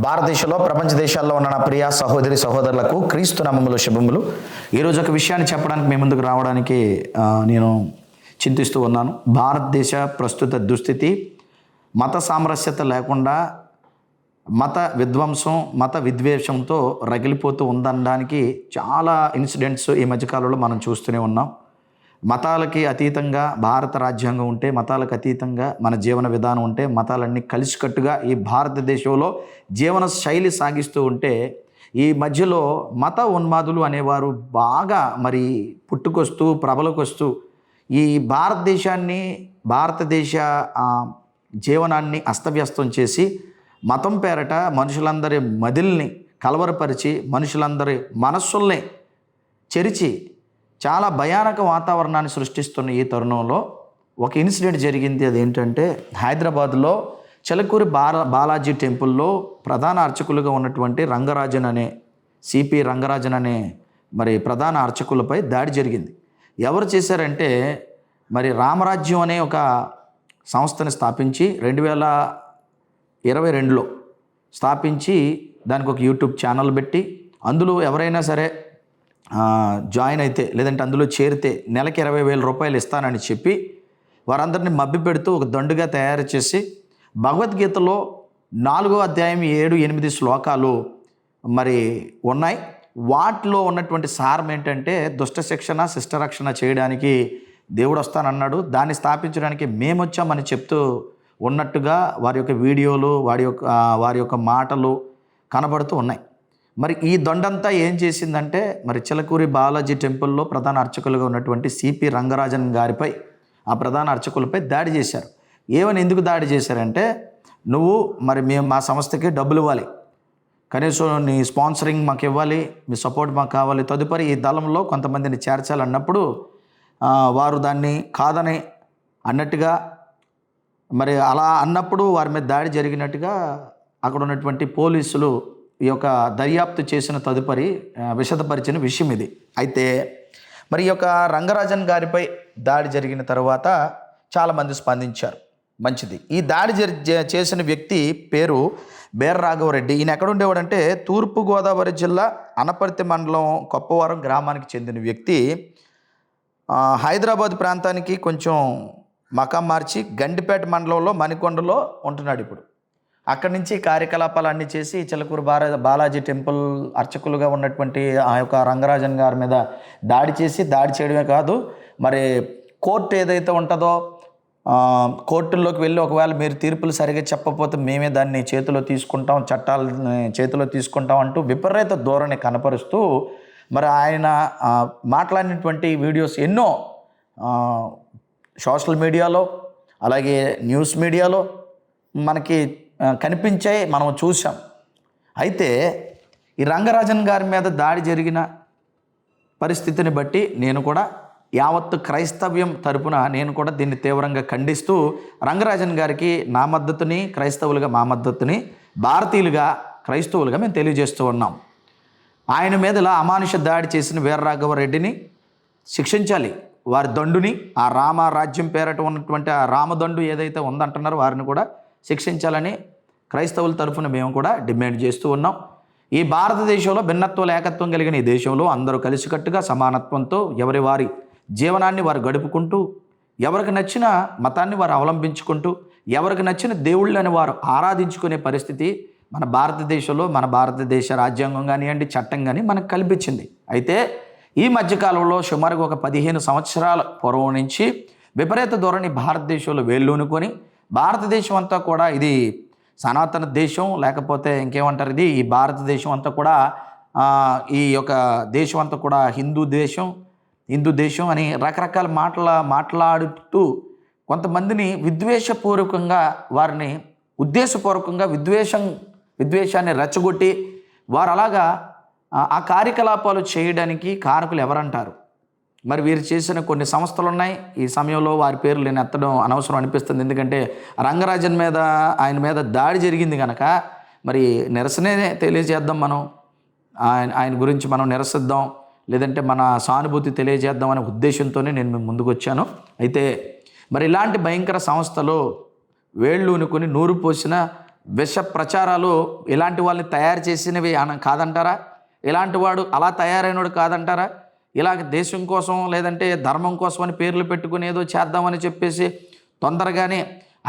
భారతదేశంలో ప్రపంచ దేశాల్లో ఉన్న నా ప్రియ సహోదరి సహోదరులకు క్రీస్తు నామములో శుభములు. ఈరోజు ఒక విషయాన్ని చెప్పడానికి మీ ముందుకు రావడానికి నేను చింతిస్తూ ఉన్నాను. భారతదేశ ప్రస్తుత దుస్థితి మత సామరస్యత లేకుండా మత విధ్వంసం మత విద్వేషంతో రగిలిపోతూ ఉందనడానికి చాలా ఇన్సిడెంట్స్ ఈ మధ్యకాలంలో మనం చూస్తూనే ఉన్నాం. మతాలకి అతీతంగా భారత రాజ్యాంగం ఉంటే, మతాలకు అతీతంగా మన జీవన విధానం ఉంటే, మతాలన్నీ కలిసికట్టుగా ఈ భారతదేశంలో జీవన శైలి సాగిస్తూ ఉంటే, ఈ మధ్యలో మత ఉన్మాదులు అనేవారు బాగా పుట్టుకొస్తూ ప్రబలకొస్తూ ఈ భారతదేశ జీవనాన్ని అస్తవ్యస్తం చేసి మతం పేరట మనుషులందరి మదిల్ని కలవరపరిచి మనుషులందరి మనస్సుల్ని చెరిచి చాలా భయానక వాతావరణాన్ని సృష్టిస్తున్న ఈ తరుణంలో ఒక ఇన్సిడెంట్ జరిగింది. అదేంటంటే హైదరాబాద్లో చిలకూరి బాలాజీ టెంపుల్లో ప్రధాన అర్చకులుగా ఉన్నటువంటి సిపి రంగరాజన్ అనే ప్రధాన అర్చకులపై దాడి జరిగింది. ఎవరు చేశారంటే రామరాజ్యం అనే ఒక సంస్థని స్థాపించి 2022లో స్థాపించి దానికి ఒక యూట్యూబ్ ఛానల్ పెట్టి అందులో ఎవరైనా సరే జాయిన్ అయితే లేదంటే అందులో చేరితే నెలకి 20,000 రూపాయలు ఇస్తానని చెప్పి వారందరినీ మభ్యపెడుతూ ఒక దండుగా తయారు చేసి భగవద్గీతలో 4వ అధ్యాయం 7-8 శ్లోకాలు ఉన్నాయి. వాటిలో ఉన్నటువంటి సారం ఏంటంటే దుష్ట శిక్షణ శిష్ట రక్షణ చేయడానికి దేవుడు వస్తానన్నాడు, దాన్ని స్థాపించడానికి మేము వచ్చామని చెప్తూ ఉన్నట్టుగా వారి యొక్క వీడియోలు వారి యొక్క మాటలు కనబడుతూ ఉన్నాయి. ఈ దొండంతా ఏం చేసిందంటే చిలకూరి బాలాజీ టెంపుల్లో ప్రధాన అర్చకులుగా ఉన్నటువంటి సిపి రంగరాజన్ గారిపై ఆ ప్రధాన అర్చకులపై దాడి చేశారు. ఎందుకు దాడి చేశారంటే, నువ్వు మేము మా సంస్థకి డబ్బులు ఇవ్వాలి, కనీసం నీ స్పాన్సరింగ్ మాకు ఇవ్వాలి, మీ సపోర్ట్ మాకు కావాలి, తదుపరి ఈ దళంలో కొంతమందిని చేర్చాలన్నప్పుడు వారు దాన్ని కాదని అన్నట్టుగా అలా అన్నప్పుడు వారి మీద దాడి జరిగినట్టుగా అక్కడ ఉన్నటువంటి పోలీసులు ఈ యొక్క దర్యాప్తు చేసిన తదుపరి విశదపరిచిన విషయం ఇది. అయితే ఈ యొక్క రంగరాజన్ గారిపై దాడి జరిగిన తర్వాత చాలామంది స్పందించారు. మంచిది. ఈ దాడి చేసిన వ్యక్తి పేరు బేర రాఘవరెడ్డి. ఈయన ఎక్కడ ఉండేవాడంటే తూర్పుగోదావరి జిల్లా అనపర్తి మండలం కొప్పవరం గ్రామానికి చెందిన వ్యక్తి. హైదరాబాద్ ప్రాంతానికి కొంచెం మకాం మార్చి గండిపేట మండలంలో మణికొండలో ఉంటున్నాడు ఇప్పుడు. అక్కడి నుంచి కార్యకలాపాలన్నీ చేసి చిలకూరు బాలాజీ టెంపుల్ అర్చకులుగా ఉన్నటువంటి ఆ యొక్క రంగరాజన్ గారి మీద దాడి చేయడమే కాదు, కోర్టు ఏదైతే ఉంటుందో కోర్టుల్లోకి వెళ్ళి ఒకవేళ మీరు తీర్పులు సరిగా చెప్పకపోతే మేమే దాన్ని చేతిలో తీసుకుంటాం, చట్టాలని చేతిలో తీసుకుంటాం అంటూ విపరీత ధోరణి కనపరుస్తూ ఆయన మాట్లాడినటువంటి వీడియోస్ ఎన్నో సోషల్ మీడియాలో అలాగే న్యూస్ మీడియాలో మనకి కనిపించాయి, మనం చూసాం. అయితే ఈ రంగరాజన్ గారి మీద దాడి జరిగిన పరిస్థితిని బట్టి నేను కూడా యావత్తు క్రైస్తవ్యం తరపున నేను కూడా దీన్ని తీవ్రంగా ఖండిస్తూ రంగరాజన్ గారికి నా మద్దతుని, క్రైస్తవులుగా మా మద్దతుని, భారతీయులుగా క్రైస్తవులుగా మేము తెలియజేస్తూ ఉన్నాం. ఆయన మీద ఇలా అమానుష దాడి చేసిన వీరరాఘవరెడ్డిని శిక్షించాలి. వారి దండుని, ఆ రామరాజ్యం పేరట ఉన్నటువంటి ఆ రామదండు ఏదైతే ఉందంటున్నారో వారిని కూడా శిక్షించాలని క్రైస్తవుల తరఫున మేము కూడా డిమాండ్ చేస్తూ ఉన్నాం. ఈ భారతదేశంలో భిన్నత్వం ఏకత్వం కలిగిన ఈ దేశంలో అందరూ కలిసికట్టుగా సమానత్వంతో ఎవరి వారి జీవనాన్ని వారు గడుపుకుంటూ, ఎవరికి నచ్చిన మతాన్ని వారు అవలంబించుకుంటూ, ఎవరికి నచ్చిన దేవుళ్ళని వారు ఆరాధించుకునే పరిస్థితి మన భారతదేశంలో, మన భారతదేశ రాజ్యాంగం కానివ్వండి, చట్టం కానీ మనకు కల్పించింది. అయితే ఈ మధ్యకాలంలో సుమారుగా ఒక 15 సంవత్సరాల పూర్వం నుంచి విపరీత ధోరణి భారతదేశంలో వేళ్ళూనుకొని భారతదేశం అంతా కూడా ఇది సనాతన దేశం, లేకపోతే ఇంకేమంటారు, ఈ భారతదేశం అంతా కూడా ఈ యొక్క దేశం అంతా కూడా హిందూ దేశం అని రకరకాల మాట్లాడుతూ కొంతమందిని విద్వేషపూర్వకంగా వారిని ఉద్దేశపూర్వకంగా విద్వేషాన్ని రెచ్చగొట్టి వారు అలాగా ఆ కార్యకలాపాలు చేయడానికి కారకులు ఎవరంటారు? వీరు చేసిన కొన్ని సంస్థలు ఉన్నాయి. ఈ సమయంలో వారి పేర్లు నేను ఎత్తడం అనవసరం అనిపిస్తుంది. ఎందుకంటే ఆయన మీద దాడి జరిగింది కనుక నిరసనే తెలియజేద్దాం, మనం ఆయన గురించి మనం నిరసిద్దాం, లేదంటే మన సానుభూతి తెలియజేద్దాం అనే ఉద్దేశంతోనే నేను మేము ముందుకు వచ్చాను. అయితే ఇలాంటి భయంకర సంస్థలు వేళ్ళూనుకొని నూరు పోసిన విష ప్రచారాలు ఇలాంటి వాళ్ళని తయారు చేసినవి కాదంటారా? ఇలాంటి వాడు అలా తయారైనడు కాదంటారా? ఇలాగ దేశం కోసం లేదంటే ధర్మం కోసం అని పేర్లు పెట్టుకుని ఏదో చేద్దామని చెప్పేసి తొందరగానే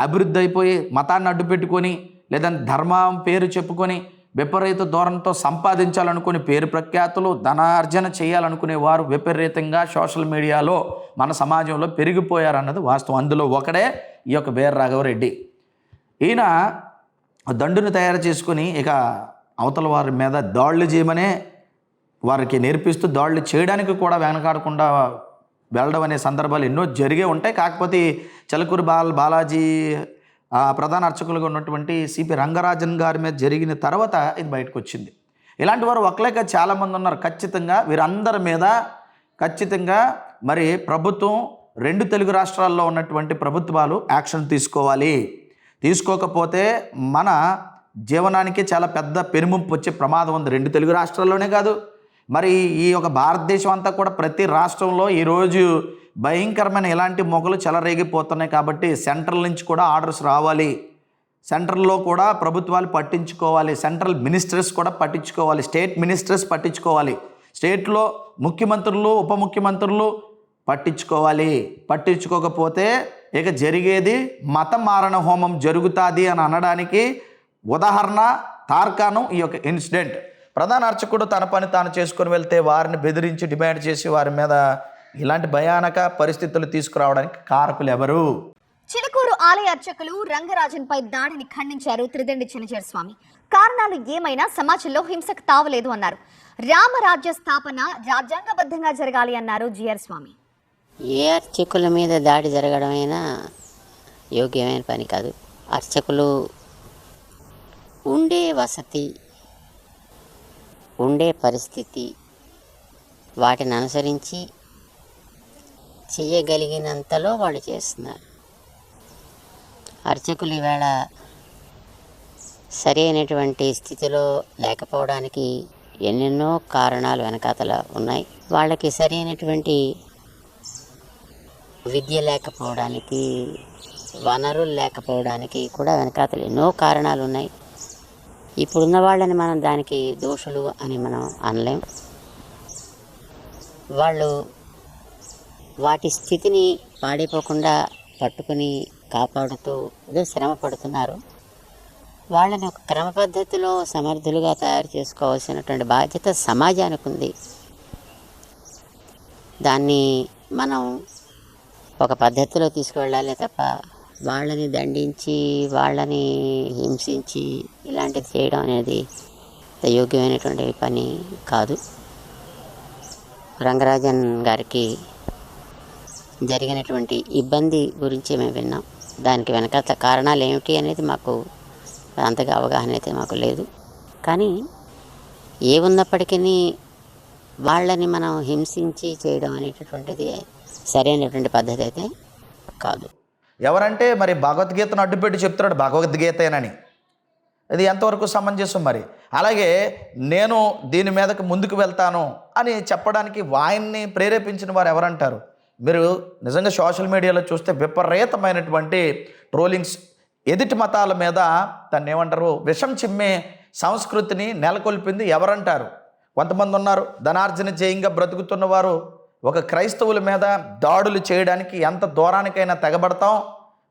అభివృద్ధి అయిపోయి మతాన్ని అడ్డు పెట్టుకొని లేదంటే ధర్మం పేరు చెప్పుకొని విపరీత ధోరణితో సంపాదించాలనుకుని పేరు ప్రఖ్యాతులు ధనార్జన చేయాలనుకునే వారు విపరీతంగా సోషల్ మీడియాలో మన సమాజంలో పెరిగిపోయారన్నది వాస్తవం. అందులో ఒకడే ఈ యొక్క వీర రాఘవరెడ్డి. ఈయన దండును తయారు చేసుకుని ఇక అవతల వారి మీద దాడులు చేయమనే వారికి నేర్పిస్తూ దాడులు చేయడానికి కూడా వెనకాడకుండా వెళ్ళడం అనే సందర్భాలు ఎన్నో జరిగే ఉంటాయి. కాకపోతే చిలకూరు బాలాజీ ప్రధాన అర్చకులుగా ఉన్నటువంటి సిపి రంగరాజన్ గారి మీద జరిగిన తర్వాత ఇది బయటకు వచ్చింది. ఇలాంటి వారు ఒకలేక చాలామంది ఉన్నారు. ఖచ్చితంగా వీరందరి మీద ఖచ్చితంగా మరి ప్రభుత్వం, 2 తెలుగు రాష్ట్రాల్లో ఉన్నటువంటి ప్రభుత్వాలు యాక్షన్ తీసుకోవాలి. తీసుకోకపోతే మన జీవనానికి చాలా పెద్ద పెనుముప్పు వచ్చే ప్రమాదం ఉంది. 2 తెలుగు రాష్ట్రాల్లోనే కాదు, మరి ఈ యొక్క భారతదేశం అంతా కూడా ప్రతి రాష్ట్రంలో ఈరోజు భయంకరమైన ఇలాంటి మొగలు చెలరేగిపోతున్నాయి. కాబట్టి సెంట్రల్ నుంచి కూడా ఆర్డర్స్ రావాలి. సెంట్రల్లో కూడా ప్రభుత్వాలు పట్టించుకోవాలి. సెంట్రల్ మినిస్టర్స్ కూడా పట్టించుకోవాలి. స్టేట్ మినిస్టర్స్ పట్టించుకోవాలి. స్టేట్లో ముఖ్యమంత్రులు, ఉప ముఖ్యమంత్రులు పట్టించుకోవాలి. పట్టించుకోకపోతే ఇక జరిగేది మత మారణ హోమం జరుగుతుంది అని అనడానికి ఉదాహరణ తార్కాణం ఈ యొక్క ఇన్సిడెంట్. ప్రధాన అర్చకుడు తన పని తాను చేసుకొని వెళ్తే వారిని బెదిరించి డిమాండ్ చేసి వారి మీద ఇలాంటి భయానక పరిస్థితులు తీసుకురావడానికి కారకులు ఎవరు? చిలుకూరు ఆలయ అర్చకులు రంగరాజన్పై దాడిని ఖండించారు త్రిదండి చినజీర స్వామి. కారణాలు ఏమైనా సమాజంలో హింసకు తావలేదు అన్నారు. రామరాజ్య స్థాపన రాజ్యాంగబద్ధంగా జరగాలి అన్నారు జీఆర్ స్వామి. ఏ అర్చకుల మీద దాడి జరగడమైనా యోగ్యమైన పని కాదు. అర్చకులు ఉండే వసతి, ఉండే పరిస్థితి, వాటిని అనుసరించి చేయగలిగినంతలో వాళ్ళు చేస్తున్నారు. అర్చకులు ఈవేళ సరి అయినటువంటి స్థితిలో లేకపోవడానికి ఎన్నెన్నో కారణాలు వెనకాతల ఉన్నాయి. వాళ్ళకి సరి అయినటువంటి విద్య లేకపోవడానికి, వనరులు లేకపోవడానికి కూడా వెనకాతలు ఎన్నో కారణాలు ఉన్నాయి. ఇప్పుడున్న వాళ్ళని మనం దానికి దోషులు అని మనం అనలేం. వాళ్ళు వాటి స్థితిని పాడైపోకుండా పట్టుకుని కాపాడుతూ ఏదో శ్రమ పడుతున్నారు. వాళ్ళని ఒక క్రమ పద్ధతిలో సమర్థులుగా తయారు చేసుకోవాల్సినటువంటి బాధ్యత సమాజానికి ఉంది. దాన్ని మనం ఒక పద్ధతిలో తీసుకువెళ్ళాలి తప్ప వాళ్ళని దండించి, వాళ్ళని హింసించి ఇలాంటిది చేయడం అనేది యోగ్యమైనటువంటి పని కాదు. రంగరాజన్ గారికి జరిగినటువంటి ఇబ్బంది గురించి మేము విన్నాం. దానికి వెనకాల కారణాలు ఏమిటి అనేది మాకు అంతగా అవగాహన అయితే మాకు లేదు. కానీ ఏ ఉన్నప్పటికీ వాళ్ళని మనం హింసించి చేయడం అనేటటువంటిది సరైనటువంటి పద్ధతి అయితే కాదు. ఎవరంటే మరి భగవద్గీతను అడ్డుపెట్టి చెప్తున్నాడు భగవద్గీతేనని. ఇది ఎంతవరకు సమంజసం? మరి అలాగే నేను దీని మీదకి ముందుకు వెళ్తాను అని చెప్పడానికి ఆయన్ని ప్రేరేపించిన వారు ఎవరంటారు? మీరు నిజంగా సోషల్ మీడియాలో చూస్తే విపరీతమైనటువంటి ట్రోలింగ్స్, ఎదుటి మతాల మీద దాన్ని ఏమంటారు, విషం చిమ్మే సంస్కృతిని నెలకొల్పింది ఎవరంటారు? కొంతమంది ఉన్నారు ధనార్జన జయంగా బ్రతుకుతున్న వారు ఒక క్రైస్తవుల మీద దాడులు చేయడానికి ఎంత దూరానికైనా తెగబడతాం,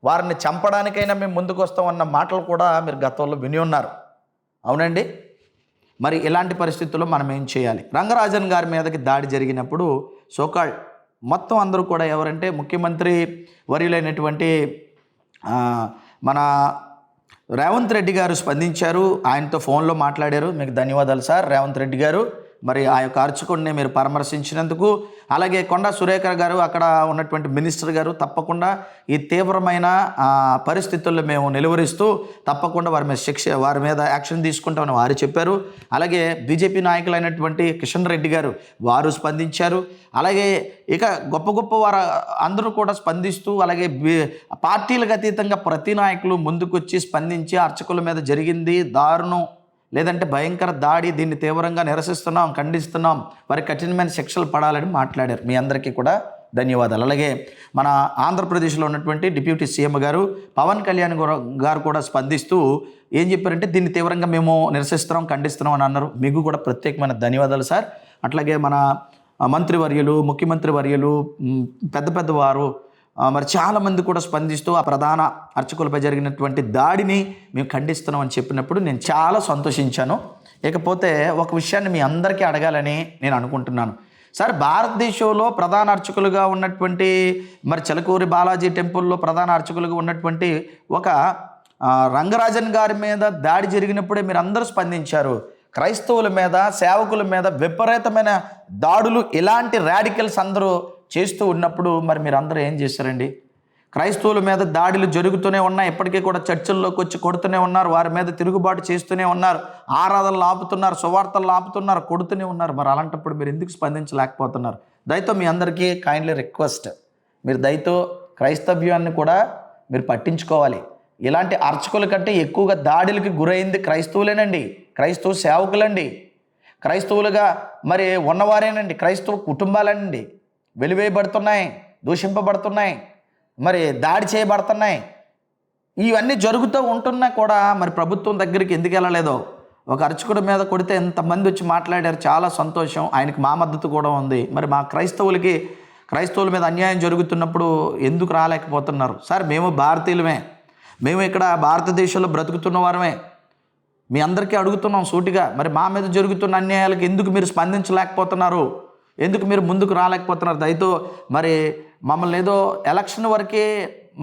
వారిని చంపడానికైనా మేము ముందుకు వస్తాం అన్న మాటలు కూడా మీరు గతంలో విని ఉన్నారు. అవునండి. మరి ఇలాంటి పరిస్థితుల్లో మనం ఏం చేయాలి? రంగరాజన్ గారి మీదకి దాడి జరిగినప్పుడు సోకాల్డ్ మొత్తం అందరూ కూడా ఎవరంటే ముఖ్యమంత్రి వర్యులైనటువంటి మన రేవంత్ రెడ్డి గారు స్పందించారు. ఆయనతో ఫోన్లో మాట్లాడారు. మీకు ధన్యవాదాలు సార్ రేవంత్ రెడ్డి గారు, మరి ఆ యొక్క అర్చకుడిని మీరు పరామర్శించినందుకు. అలాగే కొండా సురేఖ గారు, అక్కడ ఉన్నటువంటి మినిస్టర్ గారు తప్పకుండా ఈ తీవ్రమైన పరిస్థితుల్లో మేము నిలువరిస్తూ తప్పకుండా వారి మీద యాక్షన్ తీసుకుంటామని వారు చెప్పారు. అలాగే బీజేపీ నాయకులైనటువంటి కిషన్ రెడ్డి గారు వారు స్పందించారు. అలాగే ఇక గొప్ప గొప్ప వారు అందరూ కూడా స్పందిస్తూ, అలాగే పార్టీలకు అతీతంగా ప్రతి నాయకులు ముందుకొచ్చి స్పందించి అర్చకుల మీద జరిగింది దారుణం, లేదంటే భయంకర దాడి, దీన్ని తీవ్రంగా నిరసిస్తున్నాం, ఖండిస్తున్నాం, వారి కఠినమైన శిక్షలు పడాలని మాట్లాడారు. మీ అందరికీ కూడా ధన్యవాదాలు. అలాగే మన ఆంధ్రప్రదేశ్లో ఉన్నటువంటి డిప్యూటీ సీఎం గారు పవన్ కళ్యాణ్ గారు కూడా స్పందిస్తూ ఏం చెప్పారంటే, దీన్ని తీవ్రంగా మేము నిరసిస్తున్నాం, ఖండిస్తున్నాం అని అన్నారు. మీకు కూడా ప్రత్యేకమైన ధన్యవాదాలు సార్. అట్లాగే మన మంత్రివర్యులు, ముఖ్యమంత్రి వర్యులు, పెద్ద పెద్దవారు మరి చాలామంది కూడా స్పందిస్తూ ఆ ప్రధాన అర్చకులపై జరిగినటువంటి దాడిని మేము ఖండిస్తున్నాం అని చెప్పినప్పుడు నేను చాలా సంతోషించాను. ఇకపోతే ఒక విషయాన్ని మీ అందరికీ అడగాలని నేను అనుకుంటున్నాను. సార్, భారతదేశంలో ప్రధాన అర్చకులుగా ఉన్నటువంటి మరి చిలకూరి బాలాజీ టెంపుల్లో ప్రధాన అర్చకులుగా ఉన్నటువంటి ఒక రంగరాజన్ గారి మీద దాడి జరిగినప్పుడే మీరు అందరూ స్పందించారు. క్రైస్తవుల మీద, సేవకుల మీద విపరీతమైన దాడులు ఇలాంటి రాడికల్స్ అందరూ చేస్తూ ఉన్నప్పుడు మరి మీరు అందరూ ఏం చేశారండి? క్రైస్తవుల మీద దాడులు జరుగుతూనే ఉన్నాయి. ఇప్పటికీ కూడా చర్చిల్లోకి వచ్చి కొడుతూనే ఉన్నారు, వారి మీద తిరుగుబాటు చేస్తూనే ఉన్నారు, ఆరాధనలు ఆపుతున్నారు, సువార్తలు ఆపుతున్నారు, కొడుతూనే ఉన్నారు. మరి అలాంటప్పుడు మీరు ఎందుకు స్పందించలేకపోతున్నారు? దయతో మీ అందరికీ కైండ్లీ రిక్వెస్ట్, మీరు దయతో క్రైస్తవ్యాన్ని కూడా మీరు పట్టించుకోవాలి. ఇలాంటి అర్చకుల కంటే ఎక్కువగా దాడులకి గురైంది క్రైస్తవులేనండి, క్రైస్తవ సేవకులండి, క్రైస్తవులుగా మరి ఉన్నవారేనండి, క్రైస్తవ కుటుంబాలండి వెలివేయబడుతున్నాయి, దూషింపబడుతున్నాయి, మరి దాడి చేయబడుతున్నాయి. ఇవన్నీ జరుగుతూ ఉంటున్నా కూడా మరి ప్రభుత్వం దగ్గరికి ఎందుకు వెళ్ళలేదో. ఒక అర్చకుడి మీద కొడితే ఎంతమంది వచ్చి మాట్లాడారు, చాలా సంతోషం. ఆయనకి మా మద్దతు కూడా ఉంది. మరి మా క్రైస్తవుల మీద అన్యాయం జరుగుతున్నప్పుడు ఎందుకు రాలేకపోతున్నారు? సార్, మేము భారతీయులమే, మేము ఇక్కడ భారతదేశంలో బ్రతుకుతున్న వారమే. మీ అందరికీ అడుగుతున్నాం సూటిగా, మరి మా మీద జరుగుతున్న అన్యాయాలకు ఎందుకు మీరు స్పందించలేకపోతున్నారు? ఎందుకు మీరు ముందుకు రాలేకపోతున్నారు? దయతో మరి మమ్మల్ని ఏదో ఎలక్షన్ వరకే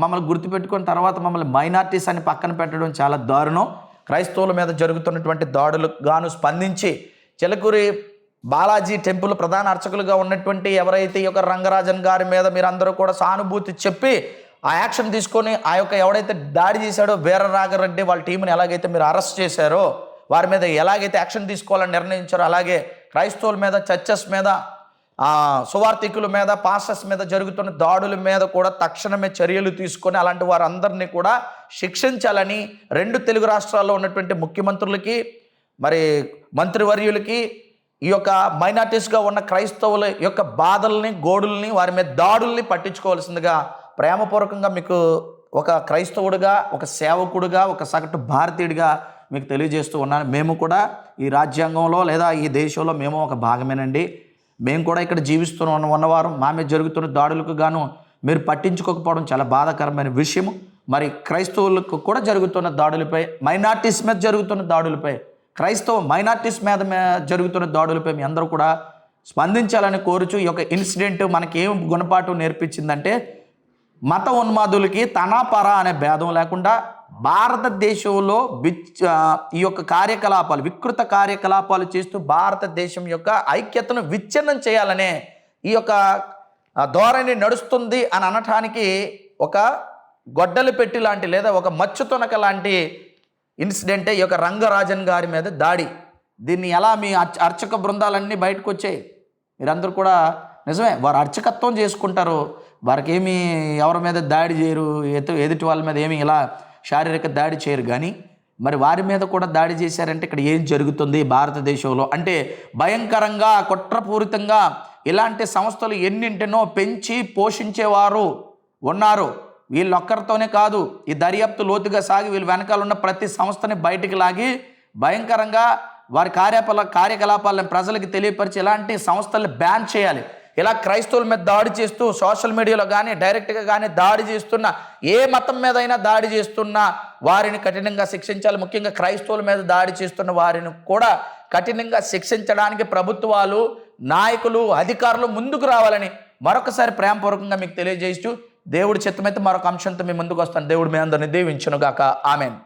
మమ్మల్ని గుర్తుపెట్టుకున్న తర్వాత మమ్మల్ని మైనార్టీస్ అని పక్కన పెట్టడం చాలా దారుణం. క్రైస్తవుల మీద జరుగుతున్నటువంటి దాడులకు గాను స్పందించి చిలకూరి బాలాజీ టెంపుల్ ప్రధాన అర్చకులుగా ఉన్నటువంటి ఎవరైతే ఈ యొక్క రంగరాజన్ గారి మీద మీరందరూ కూడా సానుభూతి చెప్పి ఆ యాక్షన్ తీసుకొని ఆ యొక్క ఎవడైతే దాడి చేశాడో వీరరాఘరెడ్డి వాళ్ళ టీంని ఎలాగైతే మీరు అరెస్ట్ చేశారో, వారి మీద ఎలాగైతే యాక్షన్ తీసుకోవాలని నిర్ణయించారో, అలాగే క్రైస్తవుల మీద, చర్చెస్ మీద, సువార్థికుల మీద, పాస్టర్స్ మీద జరుగుతున్న దాడుల మీద కూడా తక్షణమే చర్యలు తీసుకొని అలాంటి వారందరినీ కూడా శిక్షించాలని 2 తెలుగు రాష్ట్రాల్లో ఉన్నటువంటి ముఖ్యమంత్రులకి, మరి మంత్రివర్యులకి, ఈ యొక్క మైనార్టీస్గా ఉన్న క్రైస్తవుల యొక్క బాధల్ని, గోడుల్ని, వారి మీద దాడుల్ని పట్టించుకోవాల్సిందిగా ప్రేమపూర్వకంగా మీకు ఒక క్రైస్తవుడిగా, ఒక సేవకుడిగా, ఒక సగటు భారతీయుడిగా మీకు తెలియజేస్తూ ఉన్నాను. మేము కూడా ఈ రాజ్యాంగంలో లేదా ఈ దేశంలో మేము ఒక భాగమేనండి. మేము కూడా ఇక్కడ ఉన్నవారు. మా మీద జరుగుతున్న దాడులకు గాను మీరు పట్టించుకోకపోవడం చాలా బాధాకరమైన విషయం. మరి క్రైస్తవులకు కూడా జరుగుతున్న దాడులపై, మైనార్టీస్ మీద జరుగుతున్న దాడులపై, క్రైస్తవ మైనార్టీస్ మీద జరుగుతున్న దాడులపై మీ అందరూ కూడా స్పందించాలని కోరుచు, ఈ యొక్క ఇన్సిడెంట్ మనకి ఏం గుణపాఠం నేర్పించిందంటే, మత ఉన్మాదులకి తనాపర అనే భేదం లేకుండా భారతదేశంలో ఈ యొక్క కార్యకలాపాలు, వికృత కార్యకలాపాలు చేస్తూ భారతదేశం యొక్క ఐక్యతను విచ్ఛిన్నం చేయాలనే ఈ యొక్క ధోరణి నడుస్తుంది అని అనటానికి ఒక గొడ్డలి పెట్టి లాంటి లేదా ఒక మచ్చుతొనక లాంటి ఇన్సిడెంటే ఈ యొక్క రంగరాజన్ గారి మీద దాడి. దీన్ని ఎలా మీ అర్చక బృందాలన్నీ బయటకు వచ్చాయి. మీరందరూ కూడా నిజమే, వారు అర్చకత్వం చేసుకుంటారు, వారికి ఏమీ ఎవరి మీద దాడి చేయరు, ఎదుటి వాళ్ళ మీద ఏమీ ఇలా శారీరక దాడి చేయరు. కానీ మరి వారి మీద కూడా దాడి చేశారంటే ఇక్కడ ఏం జరుగుతుంది భారతదేశంలో అంటే, భయంకరంగా కుట్రపూరితంగా ఇలాంటి సంస్థలు ఎన్నింటినో పెంచి పోషించేవారు ఉన్నారు. వీళ్ళొక్కరితోనే కాదు, ఈ దర్యాప్తు లోతుగా సాగి వీళ్ళు వెనకాల ఉన్న ప్రతి సంస్థని బయటికి లాగి భయంకరంగా వారి కార్యకలాపాలను ప్రజలకు తెలియపరిచి ఇలాంటి సంస్థల్ని బ్యాన్ చేయాలి. ఇలా క్రైస్తవుల మీద దాడి చేస్తూ సోషల్ మీడియాలో కానీ డైరెక్ట్గా కానీ దాడి చేస్తున్న, ఏ మతం మీద అయినా దాడి చేస్తున్న వారిని కఠినంగా శిక్షించాలి. ముఖ్యంగా క్రైస్తవుల మీద దాడి చేస్తున్న వారిని కూడా కఠినంగా శిక్షించడానికి ప్రభుత్వాలు, నాయకులు, అధికారులు ముందుకు రావాలని మరొకసారి ప్రేమపూర్వకంగా మీకు తెలియజేస్తూ, దేవుడి చిత్తమైతే మరొక అంశంతో మీ ముందుకు వస్తాను. దేవుడు మీ అందరిని దీవించునుగాక. ఆమెన్.